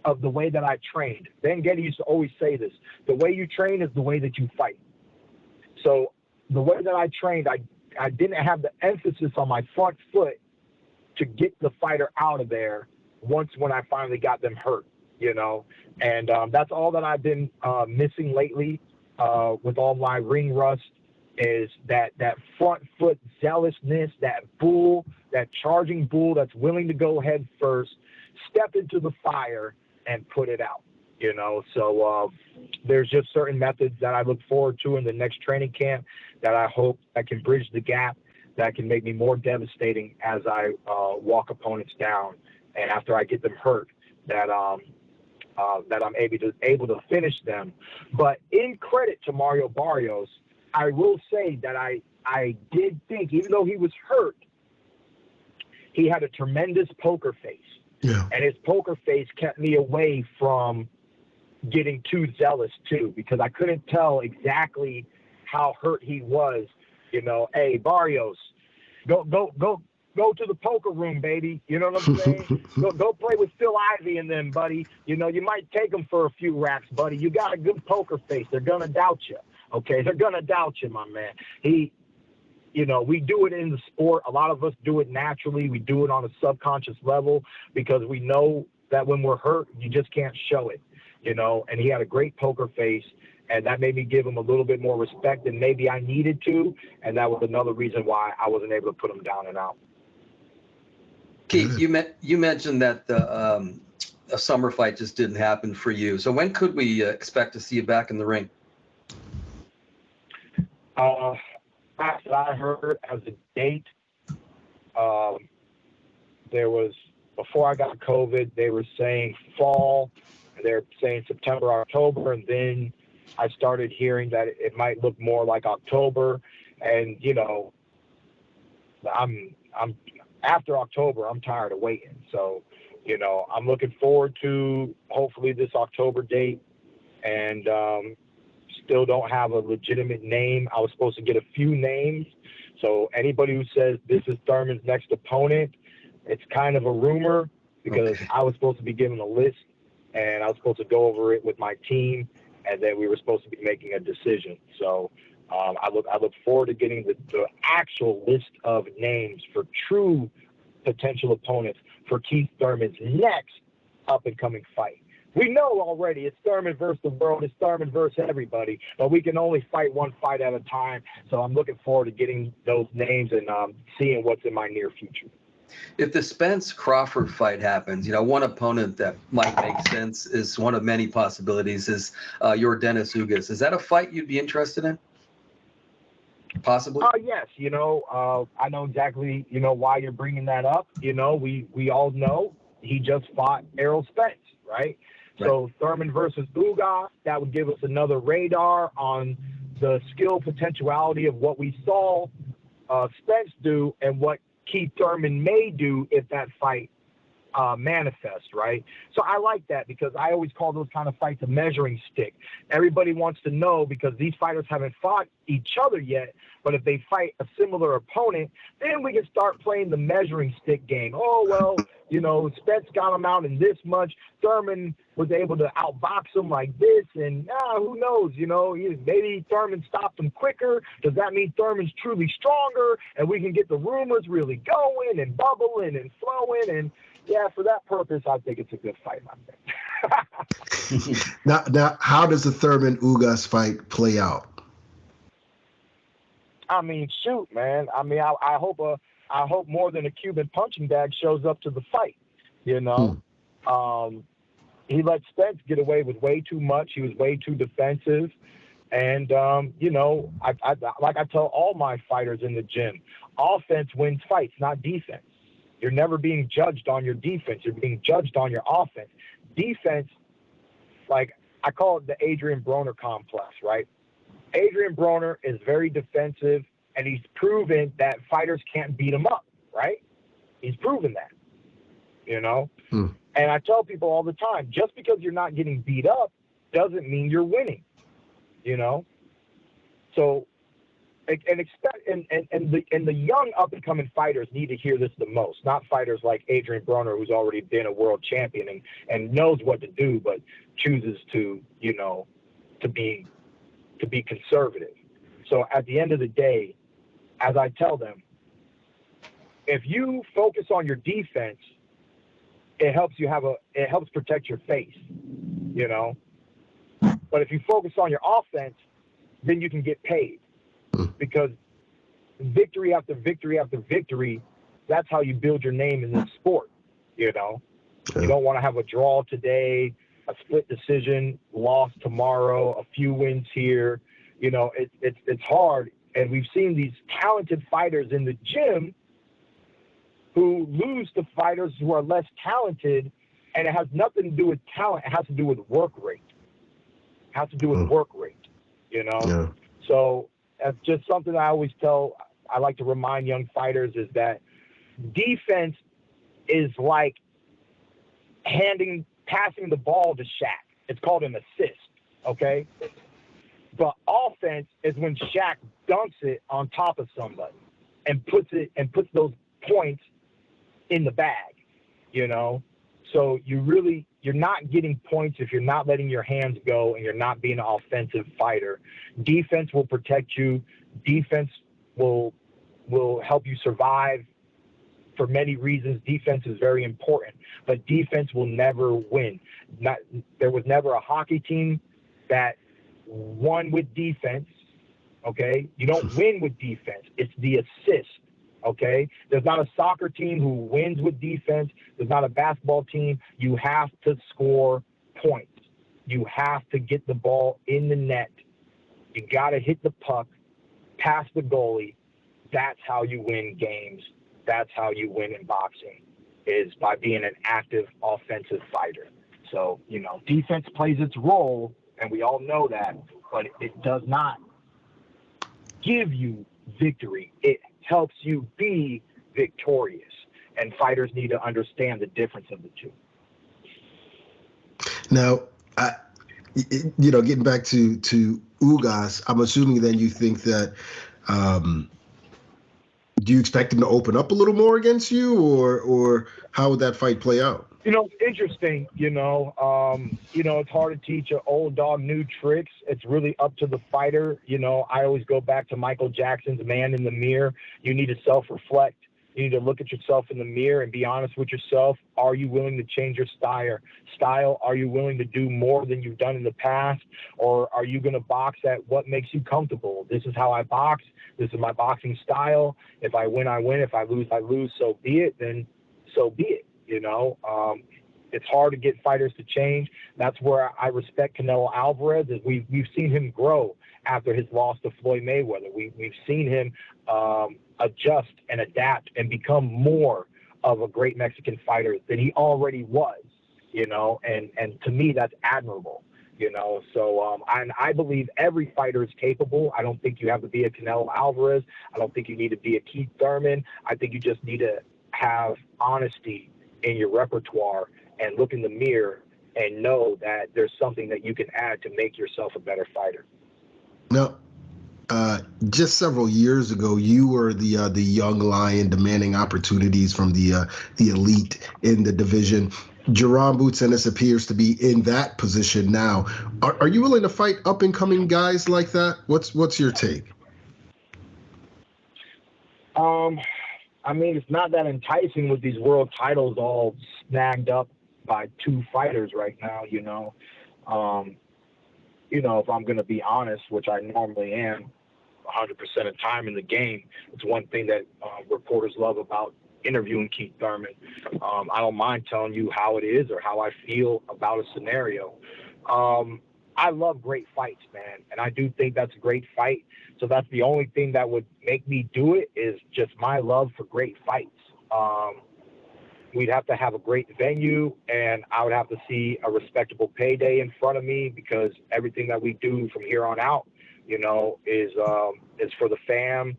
E: of the way that I trained. Ben Getty used to always say this: the way you train is the way that you fight. So the way that I trained, I didn't have the emphasis on my front foot to get the fighter out of there when I finally got them hurt, and that's all that I've been missing lately with all my ring rust, is that front foot zealousness, that charging bull that's willing to go head first, step into the fire and put it out, so there's just certain methods that I look forward to in the next training camp that I hope that can bridge the gap, that can make me more devastating as I walk opponents down, and after I get them hurt, that I'm able to finish them. But in credit to Mario Barrios, I will say that I did think, even though he was hurt, he had a tremendous poker face. Yeah. And his poker face kept me away from getting too zealous too, because I couldn't tell exactly how hurt he was. Hey, Barrios, go to the poker room, baby. You know what I'm saying? go play with Phil Ivey and them, buddy. You might take them for a few racks, buddy. You got a good poker face. They're gonna doubt you. Okay, they're gonna doubt you, my man. We do it in the sport. A lot of us do it naturally. We do it on a subconscious level because we know that when we're hurt, you just can't show it, and he had a great poker face, and that made me give him a little bit more respect than maybe I needed to, and that was another reason why I wasn't able to put him down and out.
C: Keith, you mentioned that a summer fight just didn't happen for you. So when could we expect to see you back in the ring?
E: Last I heard as a date, there was, before I got COVID, they were saying fall. They're saying September, October, and then I started hearing that it might look more like October. And I'm after October, I'm tired of waiting. So, I'm looking forward to hopefully this October date, and still don't have a legitimate name. I was supposed to get a few names. So anybody who says this is Thurman's next opponent, it's kind of a rumor, because I was supposed to be given a list, and I was supposed to go over it with my team, and then we were supposed to be making a decision. So I look forward to getting the actual list of names for true potential opponents for Keith Thurman's next up-and-coming fight. We know already it's Thurman versus the world, it's Thurman versus everybody, but we can only fight one fight at a time. So I'm looking forward to getting those names and seeing what's in my near future.
C: If the Spence-Crawford fight happens, one opponent that might make sense, is one of many possibilities, is your Dennis Ugas. Is that a fight you'd be interested in? Possibly?
E: Yes. I know exactly, why you're bringing that up. We all know he just fought Errol Spence, right? So Thurman versus Ugas, that would give us another radar on the skill potentiality of what we saw Spence do and what Keith Thurman may do if that fight manifests, right? So I like that, because I always call those kind of fights a measuring stick. Everybody wants to know, because these fighters haven't fought each other yet, but if they fight a similar opponent, then we can start playing the measuring stick game. Oh, well, Spence got him out in this much. Thurman was able to outbox him like this, and who knows, maybe Thurman stopped him quicker. Does that mean Thurman's truly stronger, and we can get the rumors really going and bubbling and flowing? And yeah, for that purpose, I think it's a good fight, my man.
B: Now, how does the Thurman-Ugas fight play out?
E: I mean, shoot, man. I mean, I hope more than a Cuban punching bag shows up to the fight. He let Spence get away with way too much. He was way too defensive. And, I like I tell all my fighters in the gym, offense wins fights, not defense. You're never being judged on your defense. You're being judged on your offense. Defense like, I call it the Adrian Broner complex, right? Adrian Broner is very defensive, and he's proven that fighters can't beat him up, right? He's proven that, you know? And I tell people all the time, just because you're not getting beat up doesn't mean you're winning, you know? So, and the young up-and-coming fighters need to hear this the most, not fighters like Adrian Broner, who's already been a world champion and knows what to do, but chooses to, you know, to be conservative. So at the end of the day, as I tell them, if you focus on your defense, it helps protect your face, you know? But if you focus on your offense, then you can get paid, because victory after victory after victory, that's how you build your name in this sport, you know? Yeah. You don't want to have a draw today, a split decision, loss tomorrow, a few wins here. You know, it's hard. And we've seen these talented fighters in the gym who lose to fighters who are less talented, and it has nothing to do with talent. It has to do with work rate. It has to do with work rate, you know? Yeah. So that's just something I always I like to remind young fighters, is that defense is like passing the ball to Shaq. It's called an assist, okay? But offense is when Shaq dunks it on top of somebody and puts those points in the bag, you know? So you're not getting points if you're not letting your hands go and you're not being an offensive fighter. Defense will protect you. Defense will help you survive. For many reasons, defense is very important, but defense will never win. There was never a hockey team that won with defense, okay? You don't win with defense. It's the assist, okay? There's not a soccer team who wins with defense. There's not a basketball team. You have to score points. You have to get the ball in the net. You got to hit the puck, past the goalie. That's how you win games. That's how you win in boxing, is by being an active offensive fighter. So, you know, defense plays its role, and we all know that, but it does not give you victory. It helps you be victorious, and fighters need to understand the difference of the two.
B: Now, you know, getting back to Ugas, I'm assuming then you think that do you expect him to open up a little more against you, or how would that fight play out?
E: You know, it's interesting, you know, it's hard to teach an old dog new tricks. It's really up to the fighter. You know, I always go back to Michael Jackson's Man in the Mirror. You need to self-reflect. You need to look at yourself in the mirror and be honest with yourself. Are you willing to change your style? Are you willing to do more than you've done in the past? Or are you going to box at what makes you comfortable? This is how I box. This is my boxing style. If I win, I win. If I lose, I lose. So be it, then so be it. You know, it's hard to get fighters to change. That's where I respect Canelo Alvarez. Is we've seen him grow after his loss to Floyd Mayweather. We've seen him adjust and adapt and become more of a great Mexican fighter than he already was. You know, and to me that's admirable. You know, so I believe every fighter is capable. I don't think you have to be a Canelo Alvarez. I don't think you need to be a Keith Thurman. I think you just need to have honesty in your repertoire and look in the mirror and know that there's something that you can add to make yourself a better fighter.
B: Now, just several years ago, you were the young lion demanding opportunities from the elite in the division. Jerome Boots Ennis appears to be in that position now. Are you willing to fight up and coming guys like that? What's your take?
E: I mean, it's not that enticing with these world titles all snagged up by two fighters right now, you know. If I'm going to be honest, which I normally am 100% of the time in the game, it's one thing that reporters love about interviewing Keith Thurman. I don't mind telling you how it is or how I feel about a scenario. I love great fights, man, and I do think that's a great fight. So that's the only thing that would make me do it, is just my love for great fights. we'd have to have a great venue, and I would have to see a respectable payday in front of me, because everything that we do from here on out, you know, is for the fam,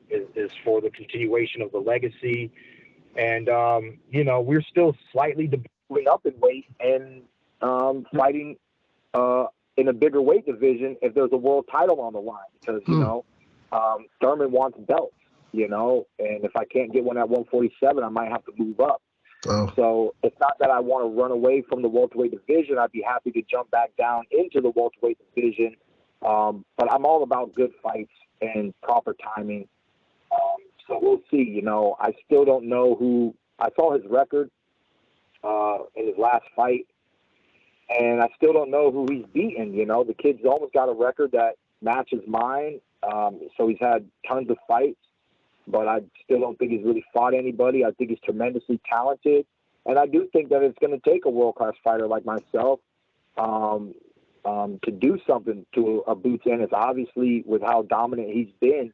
E: is for the continuation of the legacy. And, you know, we're still slightly debating up in weight and fighting in a bigger weight division if there's a world title on the line, because, you know, Thurman wants belts, you know, and if I can't get one at 147, I might have to move up.
B: Oh.
E: So it's not that I want to run away from the welterweight division. I'd be happy to jump back down into the welterweight division. But I'm all about good fights and proper timing. So we'll see. You know, I still don't know who. I saw his record in his last fight, and I still don't know who he's beaten. You know, the kid's almost got a record that matches mine. So he's had tons of fights, but I still don't think he's really fought anybody. I think he's tremendously talented, and I do think that it's going to take a world-class fighter like myself to do something to a Boots Ennis. Obviously, with how dominant he's been,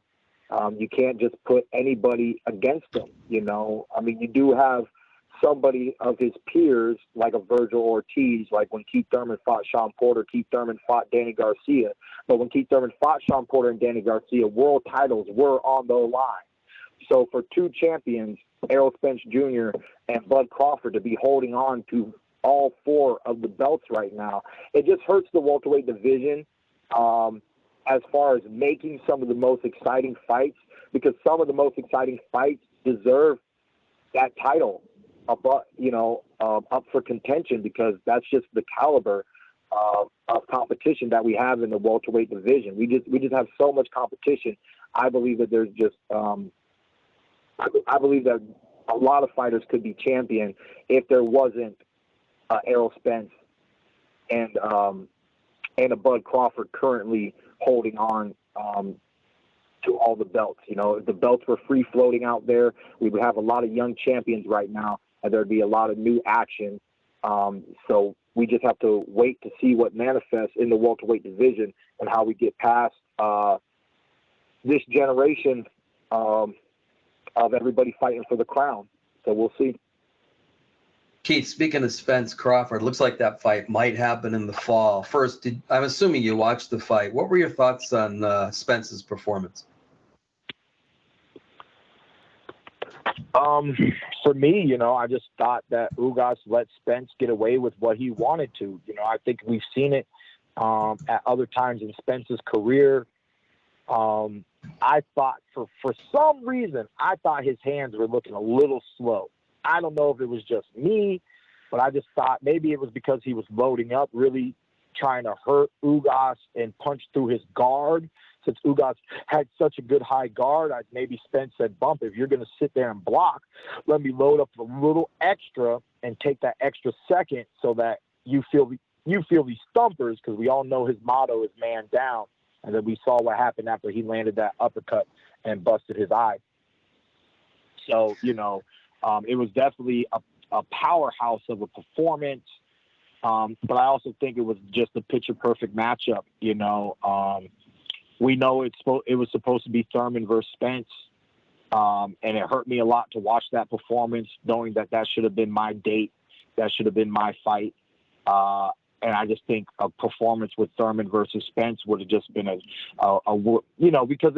E: you can't just put anybody against him, you know. I mean, you do have somebody of his peers, like a Virgil Ortiz, like when Keith Thurman fought Sean Porter, Keith Thurman fought Danny Garcia. But when Keith Thurman fought Sean Porter and Danny Garcia, world titles were on the line. So for two champions, Errol Spence Jr. and Bud Crawford, to be holding on to all four of the belts right now, it just hurts the welterweight division as far as making some of the most exciting fights, because some of the most exciting fights deserve that title up for contention, because that's just the caliber of competition that we have in the welterweight division. We just have so much competition. I believe that there's just I believe that a lot of fighters could be champion if there wasn't Errol Spence and a Bud Crawford currently holding on to all the belts. You know, if the belts were free floating out there, we would have a lot of young champions right now, and there'd be a lot of new action. So we just have to wait to see what manifests in the welterweight division and how we get past this generation of everybody fighting for the crown. So we'll see.
C: Keith, speaking of Spence Crawford, looks like that fight might happen in the fall. First, I'm assuming you watched the fight. What were your thoughts on Spence's performance?
E: For me, you know, I just thought that Ugas let Spence get away with what he wanted to. You know, I think we've seen it at other times in Spence's career. I thought for some reason, I thought his hands were looking a little slow. I don't know if it was just me, but I just thought maybe it was because he was loading up, really trying to hurt Ugas and punch through his guard. Since Ugas had such a good high guard, maybe Spence said, "Bump, if you're going to sit there and block, let me load up a little extra and take that extra second so that you feel these thumpers," because we all know his motto is man down. And then we saw what happened after he landed that uppercut and busted his eye. So, you know, it was definitely a powerhouse of a performance. But I also think it was just a picture-perfect matchup. You know, we know it was supposed to be Thurman versus Spence. And it hurt me a lot to watch that performance, knowing that should have been my date. That should have been my fight. And I just think a performance with Thurman versus Spence would have just been because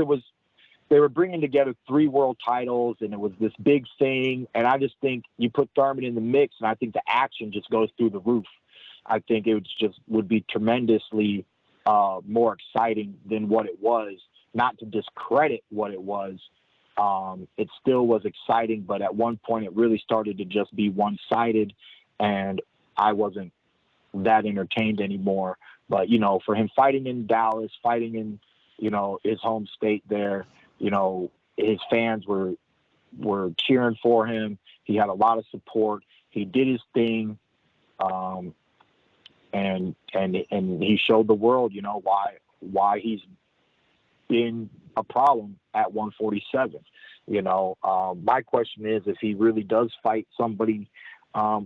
E: they were bringing together 3 world titles, and it was this big thing. And I just think you put Thurman in the mix, and I think the action just goes through the roof. I think it would be tremendously more exciting than what it was. Not to discredit what it was. It still was exciting, but at one point it really started to just be one-sided, and I wasn't that entertained anymore. But, you know, for him fighting in Dallas, fighting in, you know, his home state there, you know, his fans were cheering for him. He had a lot of support. He did his thing. And he showed the world, you know, why he's been a problem at 147. You know, my question is, if he really does fight somebody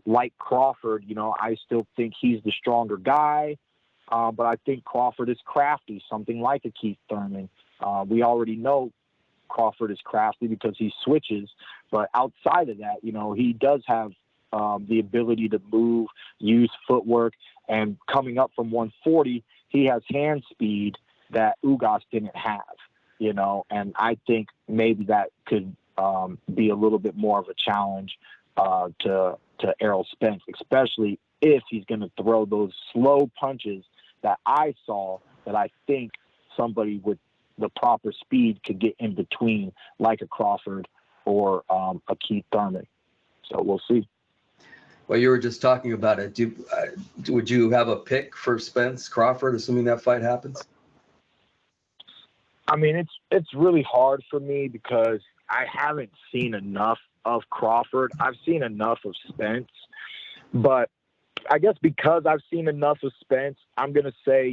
E: like Crawford, you know, I still think he's the stronger guy. But I think Crawford is crafty, something like a Keith Thurman. We already know Crawford is crafty because he switches But outside of that, he does have the ability to move, use footwork, and coming up from 140, he has hand speed that Ugas didn't have, and I think maybe that could be a little bit more of a challenge to Errol Spence, especially if he's going to throw those slow punches that I saw that I think somebody with the proper speed could get in between, like a Crawford or a Keith Thurman. So we'll see.
C: Well, you were just talking about it. Would you have a pick for Spence Crawford, assuming that fight happens?
E: I mean, it's really hard for me because I haven't seen enough of Crawford. I've seen enough of Spence, but I guess because I've seen enough of Spence, I'm gonna say,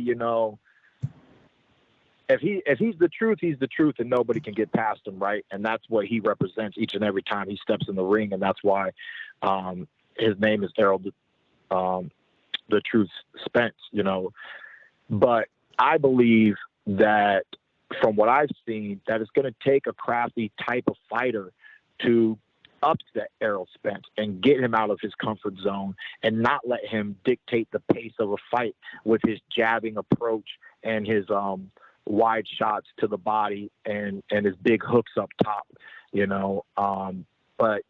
E: if he's the truth, he's the truth, and nobody can get past him, right? And that's what he represents each and every time he steps in the ring, and that's why his name is Errol the Truth Spence, But I believe that from what I've seen, that it's going to take a crafty type of fighter to upset Errol Spence and get him out of his comfort zone and not let him dictate the pace of a fight with his jabbing approach and his wide shots to the body and his big hooks up top, but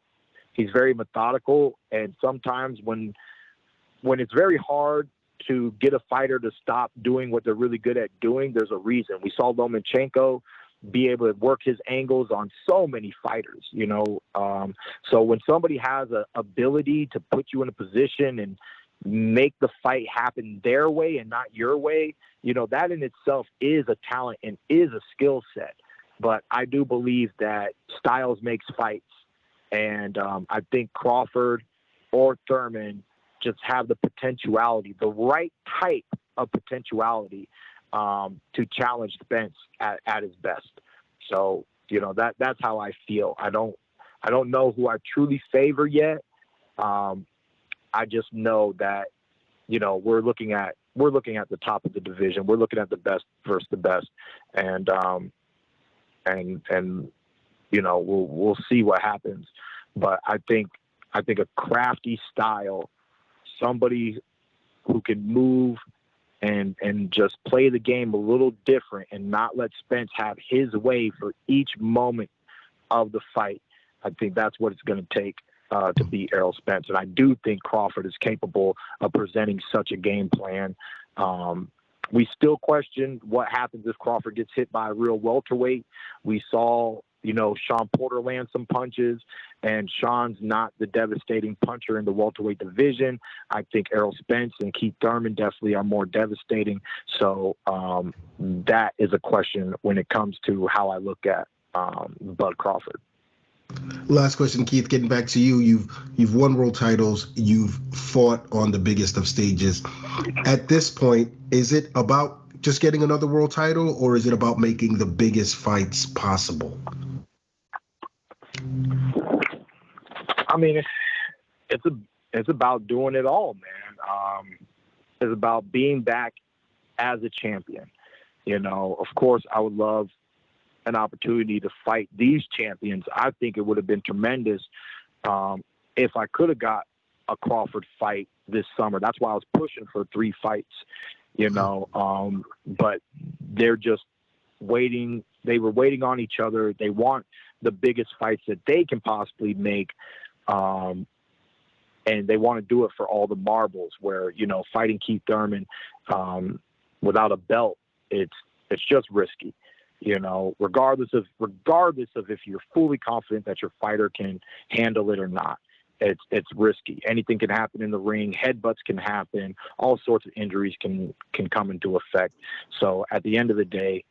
E: he's very methodical, and sometimes when it's very hard to get a fighter to stop doing what they're really good at doing, there's a reason. We saw Lomachenko be able to work his angles on so many fighters, so when somebody has a ability to put you in a position and make the fight happen their way and not your way, that in itself is a talent and is a skill set. But I do believe that styles makes fights. And I think Crawford or Thurman just have the potentiality, the right type of potentiality to challenge Spence at his best. So, that's how I feel. I don't know who I truly favor yet. I just know that, we're looking at the top of the division. We're looking at the best versus the best. And we'll see what happens. But I think a crafty style, somebody who can move and just play the game a little different and not let Spence have his way for each moment of the fight. I think that's what it's going to take to beat Errol Spence. And I do think Crawford is capable of presenting such a game plan. We still question what happens if Crawford gets hit by a real welterweight. We saw, Sean Porter land some punches, and Sean's not the devastating puncher in the welterweight division. I think Errol Spence and Keith Thurman definitely are more devastating. So that is a question when it comes to how I look at Bud Crawford.
B: Last question, Keith, getting back to you. You've won world titles. You've fought on the biggest of stages. At this point, is it about just getting another world title, or is it about making the biggest fights possible?
E: I mean, it's about doing it all, man. It's about being back as a champion. Of course, I would love an opportunity to fight these champions. I think it would have been tremendous if I could have got a Crawford fight this summer. That's why I was pushing for 3 fights, but they're just waiting. They were waiting on each other. They want the biggest fights that they can possibly make. And they want to do it for all the marbles where, fighting Keith Thurman without a belt, it's just risky. Regardless of if you're fully confident that your fighter can handle it or not, it's risky. Anything can happen in the ring. Headbutts can happen. All sorts of injuries can come into effect. So at the end of the day,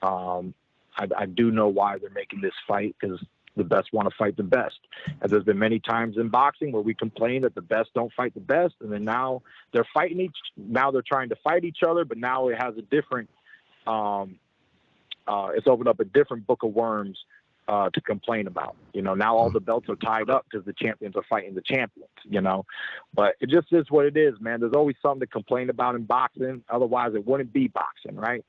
E: I do know why they're making this fight, because the best want to fight the best. And there's been many times in boxing where we complain that the best don't fight the best, and then now they're trying to fight each other, but now it has a different. It's opened up a different book of worms to complain about. Now all the belts are tied up because the champions are fighting the champions, but it just is what it is, man. There's always something to complain about in boxing. Otherwise it wouldn't be boxing, right?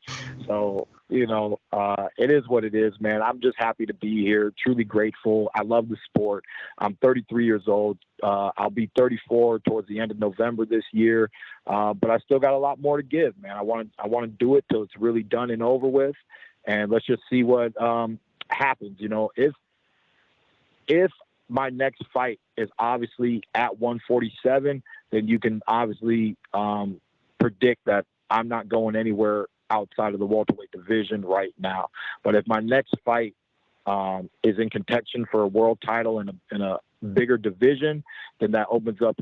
E: So it is what it is, man. I'm just happy to be here, truly grateful. I love the sport. I'm 33 years old. I'll be 34 towards the end of November this year. But I still got a lot more to give, man. I want to do it till it's really done and over with. And let's just see what happens. If my next fight is obviously at 147, then you can obviously predict that I'm not going anywhere outside of the welterweight division right now. But if my next fight is in contention for a world title in a bigger division, then that opens up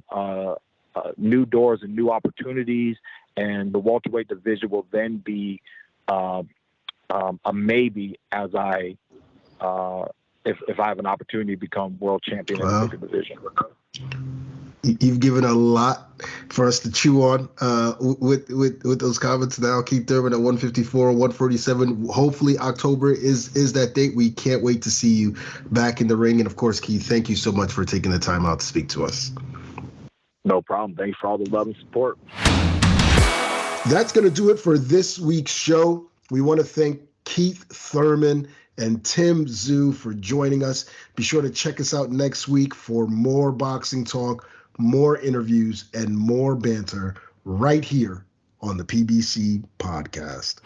E: new doors and new opportunities, and the welterweight division will then be a maybe as I if I have an opportunity to become world champion in a bigger division.
B: You've given a lot for us to chew on with those comments now. Keith Thurman at 154, 147. Hopefully October is that date. We can't wait to see you back in the ring. And of course, Keith, thank you so much for taking the time out to speak to us.
E: No problem. Thanks for all the love and support.
B: That's going to do it for this week's show. We want to thank Keith Thurman and Tszyu for joining us. Be sure to check us out next week for more boxing talk, more interviews, and more banter right here on the PBC podcast.